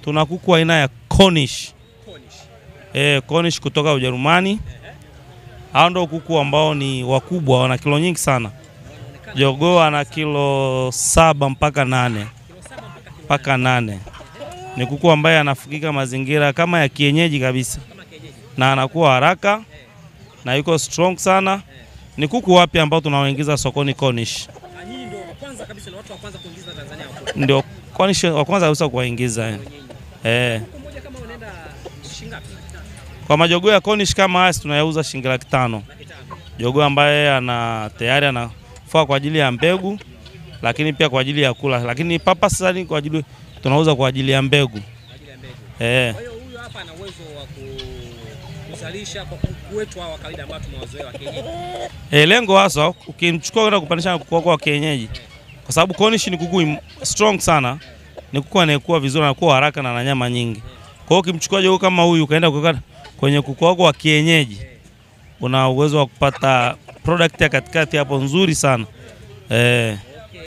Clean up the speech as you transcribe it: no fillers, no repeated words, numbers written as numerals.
Tuna kuku aina ya Cornish. Cornish kutoka Ujerumani. Hao ndio kuku ambao ni wakubwa, wana kilo nyingi sana. Jogoo ana kilo 7 mpaka 8. Mpaka 8. Ni kuku ambaye anafugika mazingira kama ya kienyeji kabisa. Na anakuwa haraka na yuko strong sana. Ni kuku wapi ambao tunaoingiza sokoni Cornish. Nyinyi ndio wa kwanza kabisa na watu wa kwanza kuingiza Tanzania hapo. Ndio Cornish wa kwanza kabisa kuwaingiza. Kuku moja kama unaenda shilingi ngapi? Kwa majogoo ya Cornish kama haya tunayauza shilingi 500,000. Jogoo ambaye tayari anafaa kwa ajili ya mbegu, lakini pia kwa ajili ya kula, lakini papa sasa kwa ajili tunauza kwa ajili ya mbegu. Kwa hiyo huyu hapa ana uwezo wa kuzalisha kwa kuku wetu wa kawaida ambao tumewazoea wa kienyeji. Lengo hasa ukimchukua kwenda kupandisha na kuku wako wa kienyeji, kwa sababu Cornish ni kuku strong sana, ni kuku anayekuwa vizuri, anakuwa haraka na nyama nyingi. Kwa hiyo ukimchukua jogoo kama huyu ukaenda kuweka kwenye kuku wako wa kienyeji, una uwezo wa kupata product ya katikati hapo nzuri sana.